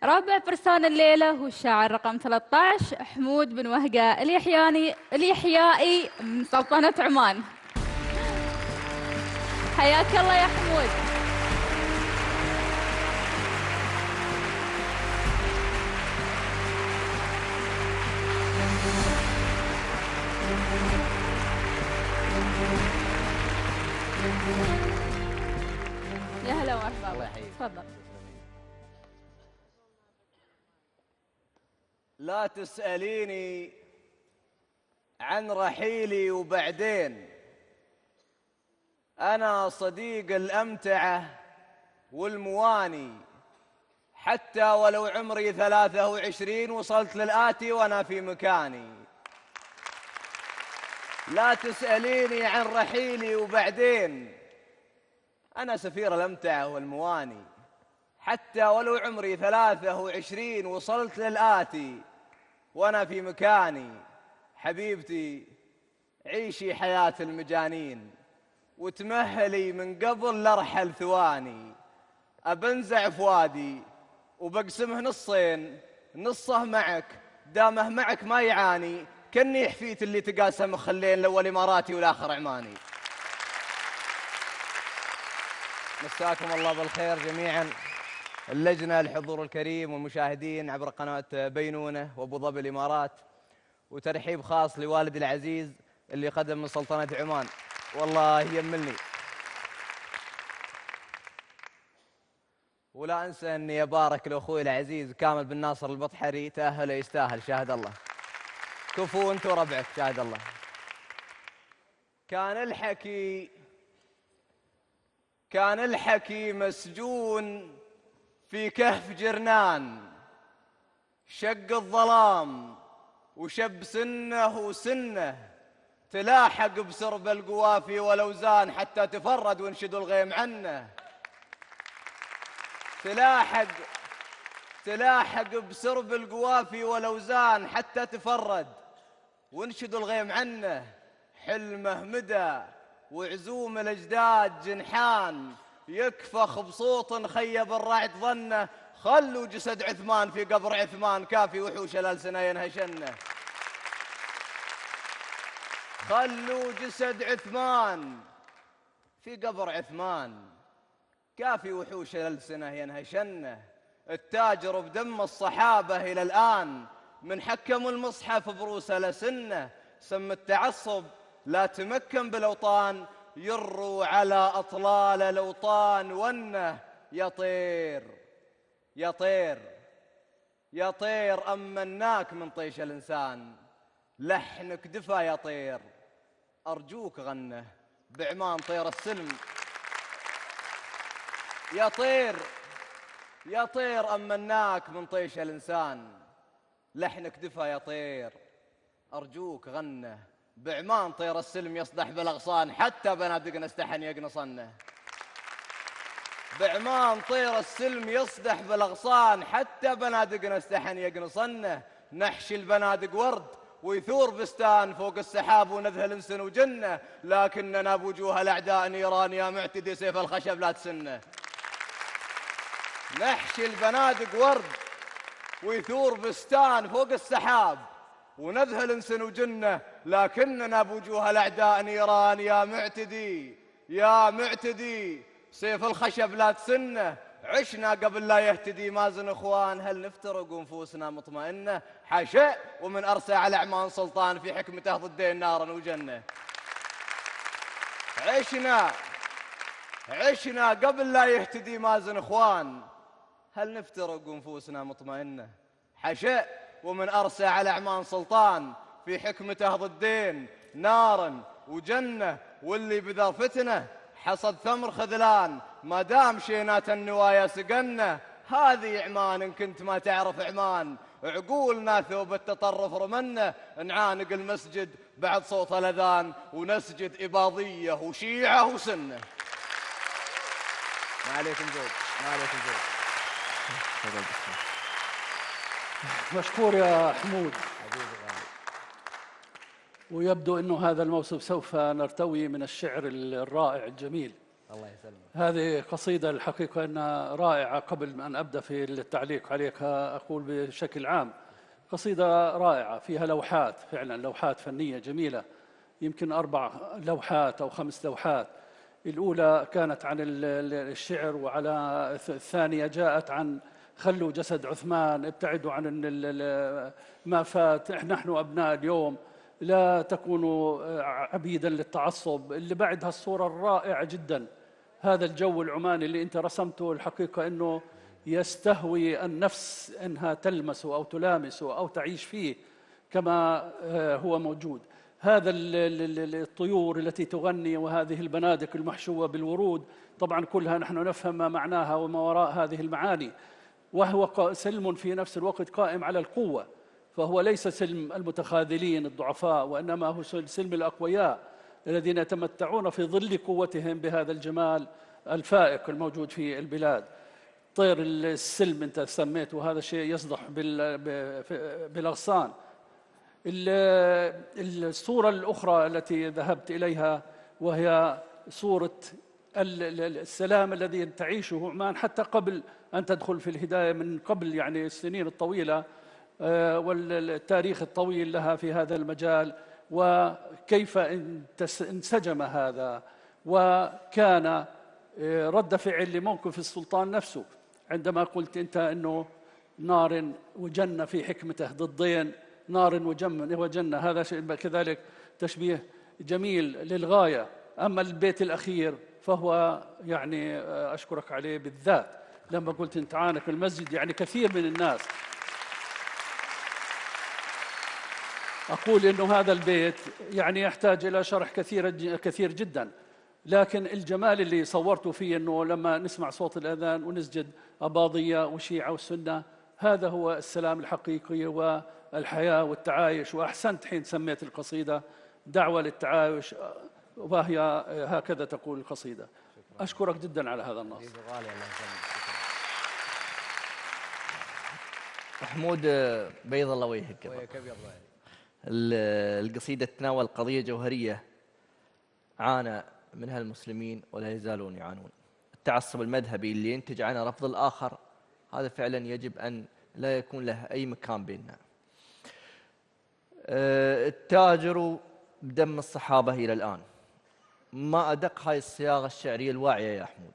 رابع فرسان الليلة هو الشاعر رقم 13 حمود بن وهقة اليحيائي من سلطنة عمان. حياك الله يا حمود. يا هلا ومرحبا. الله يحييك. تفضل. لا تسأليني عن رحيلي وبعدين، أنا صديق الأمتعة والمواني، حتى ولو عمري 23 وصلت للآتي وأنا في مكاني. لا تسأليني عن رحيلي وبعدين، أنا سفير الأمتعة والمواني، حتى ولو عمري 23 وصلت للآتي وأنا في مكاني. حبيبتي عيشي حياة المجانين وتمهلي من قبل لارحل ثواني. أبنزع فؤادي وبقسمه نصين، نصه معك دامه معك ما يعاني، كني حفيت اللي تقاسم خلين الأول إماراتي والآخر عماني. مساكم الله بالخير جميعا، اللجنة، الحضور الكريم والمشاهدين عبر قناة بينونة وأبو ظبي الإمارات، وترحيب خاص لوالدي العزيز اللي قدم من سلطنة عمان، والله يملني. ولا أنسى أني أبارك لأخوي العزيز كامل بن ناصر البطحري، تأهل يستاهل شاهد الله. كفو أنت وربعك شاهد الله. كان الحكي مسجون في كهف جرنان، شق الظلام وشب سنه وسنه، تلاحق بسرب القوافي والأوزان حتى تفرد وانشدوا الغيم عنه. تلاحق بسرب القوافي والأوزان حتى تفرد وانشدوا الغيم عنه. حلمه مدى وعزوم الأجداد جنحان، يكفخ بصوت خيب الرعد ظنه، خلوا جسد عثمان في قبر عثمان، كافي وحوش الألسنة ينهشنه. خلوا جسد عثمان في قبر عثمان، كافي وحوش الألسنة ينهشنه. التاجر بدم الصحابة إلى الآن، من حكموا المصحف بروس لسنه. سم التعصب لا تمكن بالأوطان، يروا على أطلال الأوطان ونه. يا طير يا طير يا طير أمناك من طيش الإنسان، لحنك دفى يا طير أرجوك غنه بعمان طير السلم. يا طير يا طير أمناك من طيش الإنسان، لحنك دفى يا طير أرجوك غنه بعمان طير السلم، يصدح بالأغصان حتى بنادقنا استحن يقنصنه. بعمان طير السلم يصدح بالأغصان حتى بنادقنا استحن يقنصنه. نحشي البنادق ورد ويثور بستان فوق السحاب ونذهل انسن وجنه، لكننا بوجوه الأعداء نيران يا معتدي سيف الخشب لا تسنه. نحشي البنادق ورد ويثور بستان فوق السحاب ونذهل انسن وجنه، لكننا بوجوه الأعداء نيران يا معتدي سيف الخشب لا تسنه. عشنا قبل لا يهتدي مازن اخوان، هل نفترق ونفوسنا مطمئنه؟ حاشا ومن ارسى على عمان سلطان في حكمته ضدين نارا وجنه. عشنا قبل لا يهتدي مازن اخوان، هل نفترق ونفوسنا مطمئنه؟ حاشا ومن أرسى على عمان سلطان في حكمته ضدين نارا وجنة، واللي بذا فتنه حصد ثمر خذلان، ما دام شينات النوايا سقنه. هذه عمان إن كنت ما تعرف عمان، عقولنا ثوب التطرف رمنه. نعانق المسجد بعد صوت الأذان ونسجد إباضية وشيعة وسنة. ما عليكم زود. مشكور يا حمود. ويبدو أنه هذا الموسم سوف نرتوي من الشعر الرائع الجميل. الله يسلمك. هذه قصيدة الحقيقة أنها رائعة. قبل أن أبدأ في التعليق عليها أقول بشكل عام قصيدة رائعة فيها لوحات، فعلا لوحات فنية جميلة، يمكن 4 لوحات أو 5 لوحات. الأولى كانت عن الشعر، وعلى الثانية جاءت عن خلوا جسد عثمان، ابتعدوا عن ما فات، نحن أبناء اليوم، لا تكونوا عبيدا للتعصب. اللي بعدها الصورة الرائعة جدا، هذا الجو العماني اللي انت رسمته، الحقيقة انه يستهوي النفس انها تلمسه او تلامسه او تعيش فيه كما هو موجود. هذا الطيور التي تغني وهذه البنادق المحشوة بالورود، طبعا كلها نحن نفهم ما معناها وما وراء هذه المعاني. وهو سلم في نفس الوقت قائم على القوة، فهو ليس سلم المتخاذلين الضعفاء، وإنما هو سلم الأقوياء الذين يتمتعون في ظل قوتهم بهذا الجمال الفائق الموجود في البلاد. طير السلم أنت سميته، هذا شيء يصدح بالأغصان. الصورة الأخرى التي ذهبت إليها وهي صورة السلام الذي تعيشه عمان حتى قبل أن تدخل في الهداية، من قبل يعني السنين الطويلة والتاريخ الطويل لها في هذا المجال، وكيف انسجم هذا. وكان رد فعل لموقف السلطان نفسه عندما قلت أنت أنه نار وجنة في حكمته ضدين، نار وجنة، هذا كذلك تشبيه جميل للغاية. أما البيت الأخير فهو يعني أشكرك عليه بالذات لما قلت أنت عانق المسجد، يعني كثير من الناس أقول إنه هذا البيت يعني يحتاج إلى شرح كثير جدا، لكن الجمال اللي صورته فيه إنه لما نسمع صوت الأذان ونسجد أباضية وشيعة والسنة، هذا هو السلام الحقيقي والحياة والتعايش. وأحسنت حين سميت القصيدة دعوة للتعايش، وهي هكذا تقول القصيدة. أشكرك جدا على هذا النص. محمود، بيض الله وجهك. القصيدة تتناول قضية جوهرية عانى منها المسلمين ولا يزالون يعانون. التعصب المذهبي اللي ينتج عنه رفض الآخر، هذا فعلا يجب أن لا يكون له أي مكان بيننا. التاجر بدم الصحابة إلى الآن، ما أدق هاي الصياغة الشعرية الواعية يا حمود.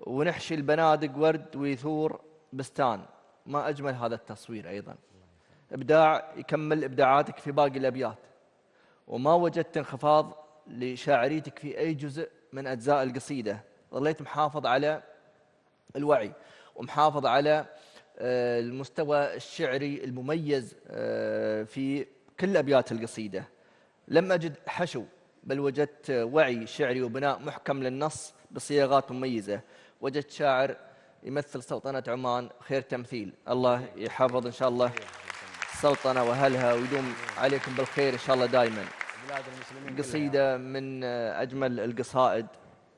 ونحشي البنادق ورد ويثور بستان، ما أجمل هذا التصوير أيضا. إبداع يكمل إبداعاتك في باقي الأبيات، وما وجدت انخفاض لشاعريتك في أي جزء من أجزاء القصيدة. ظليت محافظ على الوعي ومحافظ على المستوى الشعري المميز في كل أبيات القصيدة. لم أجد حشو، بل وجدت وعي شعري وبناء محكم للنص بصياغات مميزة. وجدت شاعر يمثل سلطنة عمان خير تمثيل. الله يحفظ إن شاء الله السلطنة وأهلها ويدوم عليكم بالخير إن شاء الله دائما. قصيدة من أجمل القصائد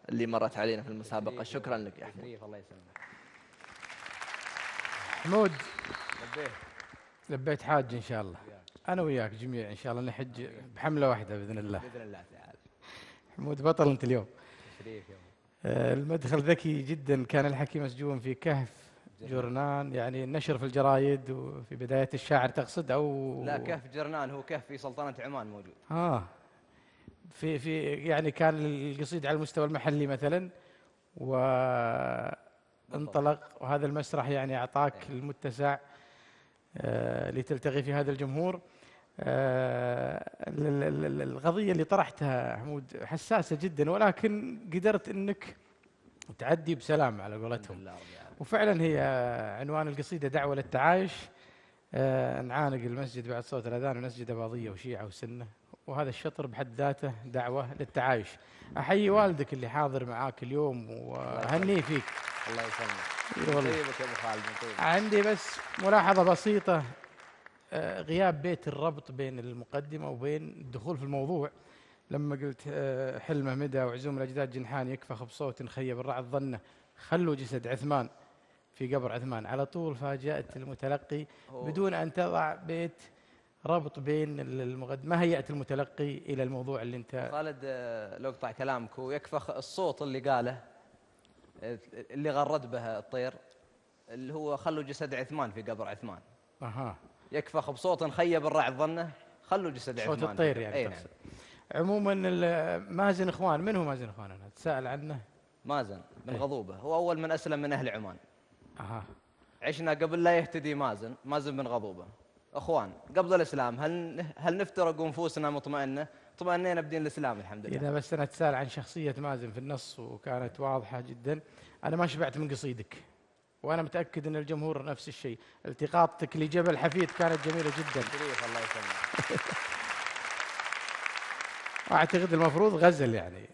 اللي مرت علينا في المسابقة. شكرا لك يا حمود. حمود، لبيت حاج إن شاء الله، أنا وياك جميع إن شاء الله نحج بحملة واحدة بإذن الله. تعالى. حمود بطل أنت اليوم. المدخل ذكي جدا. كان الحكي مسجون في كهف جرنان، يعني نشر في الجرايد وفي بداية الشاعر تقصد أو لا، كهف جرنان هو كهف في سلطنة عمان موجود. في يعني كان القصيد على المستوى المحلي مثلا، وانطلق، وهذا المسرح يعني أعطاك المتسع لتلتقي في هذا الجمهور. القضية اللي طرحتها حمود حساسة جدا، ولكن قدرت أنك تعدي بسلام على قولتهم. وفعلا هي عنوان القصيدة دعوة للتعايش. نعانق المسجد بعد صوت الأذان ونسجد أباضية وشيعة وسنة، وهذا الشطر بحد ذاته دعوة للتعايش. أحيي والدك اللي حاضر معاك اليوم وهنيه فيك. الله يسلمك. طيبك يا أبو خالد. عندي بس ملاحظة بسيطة، غياب بيت الربط بين المقدمة وبين الدخول في الموضوع. لما قلت حلمه مدى وعزوم الأجداد جنحان يكفخ بصوت خيب الرعد ظنه، خلوا جسد عثمان في قبر عثمان، على طول فاجأت المتلقي بدون أن تضع بيت ربط بين ما هيئة المتلقي إلى الموضوع اللي أنت. خالد، لو اقطع كلامك، ويكفى الصوت اللي قاله اللي غرد به الطير، اللي هو خلوا جسد عثمان في قبر عثمان. أها. يكفخ بصوت خيب الرعد ظنه، خلوا جسد عثمان. صوت الطير يعني. أي نعم. عموما مازن إخوان، من هو مازن إخوان؟ أنا أتساءل عنه. مازن بن غضوبة هو أول من أسلم من أهل عمان. أها. عشنا قبل لا يهتدي مازن بن غضوبة. أخوان، قبل الإسلام هل نفترق نفوسنا مطمئنة؟ طمأنينا بدين الإسلام الحمد لله. إذا بس أنا أتساءل عن شخصية مازن في النص وكانت واضحة جدا. أنا ما شبعت من قصيدك، وأنا متأكد أن الجمهور نفس الشيء. التقاطك لجبل حفيد كانت جميلة جدا. شريف الله يسلمك. وأعتقد المفروض غزل يعني،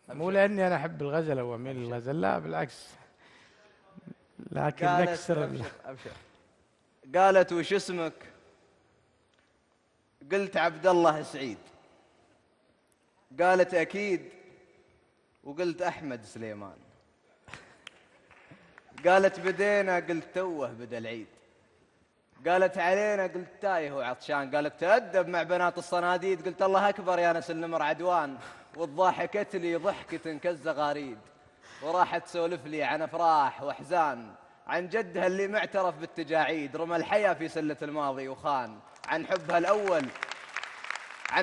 مو لأني أنا أحب الغزل أو أميل للغزل، لا بالعكس، لكن نكسر أبشر. قالت وش اسمك؟ قلت عبد الله سعيد. قالت أكيد، وقلت أحمد سليمان. قالت بدينا، قلت توه بدا العيد. قالت علينا، قلت تايه وعطشان. قالت تأدب مع بنات الصناديد، قلت الله أكبر يا ناس النمر عدوان. وضحكت لي ضحكة كالزغاريد، وراحت تسولف لي عن أفراح وأحزان، عن جدها اللي معترف بالتجاعيد، رمى الحياة في سلة الماضي وخان. عن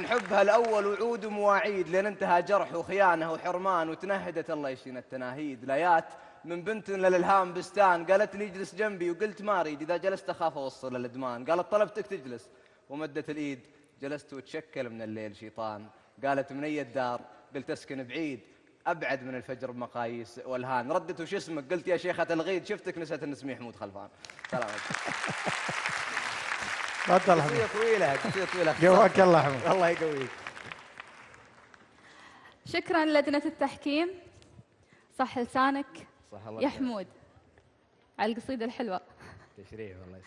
حبها الأول وعود ومواعيد، لين انتهى جرح وخيانة وحرمان، وتنهدت الله يشفينا التناهيد. ليات من بنت للإلهام بستان، قالت لي اجلس جنبي، وقلت ما أريد، إذا جلست أخاف أوصل الإدمان. قالت طلبتك تجلس، ومدت الإيد، جلست وتشكل من الليل شيطان. قالت من أي الدار؟ قلت أسكن بعيد، أبعد من الفجر بمقاييس والهان. ردت وش اسمك؟ قلت يا شيخة الغيد، شفتك نسيت إن اسمي حمود خلفان. سلام عليكم. تفضل قصيدة طويلة. قواك الله حمود. الله يقويك. شكرا لجنة التحكيم، صح لسانك صح الله يا حمود على القصيدة الحلوة. تشريف الله يسلمك.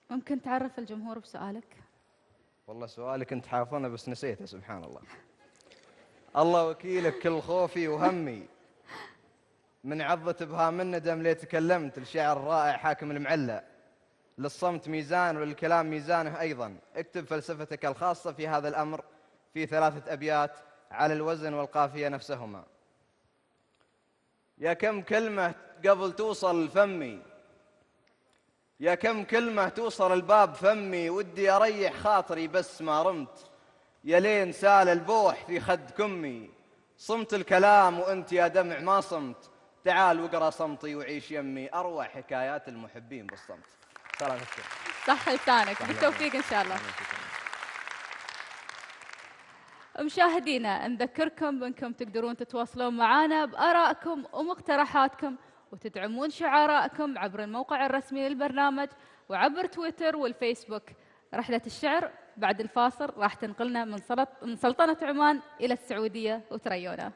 ممكن تعرف الجمهور بسؤالك؟ والله سؤالك كنت حافظنه بس نسيته، سبحان الله. الله وكيلك كل خوفي وهمي، من عضة ابهام الندم ليه تكلمت. الشعر الرائع حاكم المعلى، للصمت ميزان وللكلام ميزانه أيضا. اكتب فلسفتك الخاصة في هذا الأمر في 3 أبيات على الوزن والقافية نفسهما. يا كم كلمة قبل توصل فمي، يا كم كلمة توصل الباب فمي، ودي أريح خاطري بس ما رمت. يا لين سال البوح في خد كمي، صمت الكلام وأنت يا دمع ما صمت. تعال واقرأ صمتي وعيش يمي، أروع حكايات المحبين بالصمت. سلام عليكم. صح لسانك، بالتوفيق إن شاء الله. مشاهدينا، نذكركم بأنكم تقدرون تتواصلون معنا بآرائكم ومقترحاتكم، وتدعمون شعاراتكم عبر الموقع الرسمي للبرنامج وعبر تويتر والفيسبوك. رحلة الشعر بعد الفاصل راح تنقلنا من سلطنة عمان إلى السعودية، وتريونا.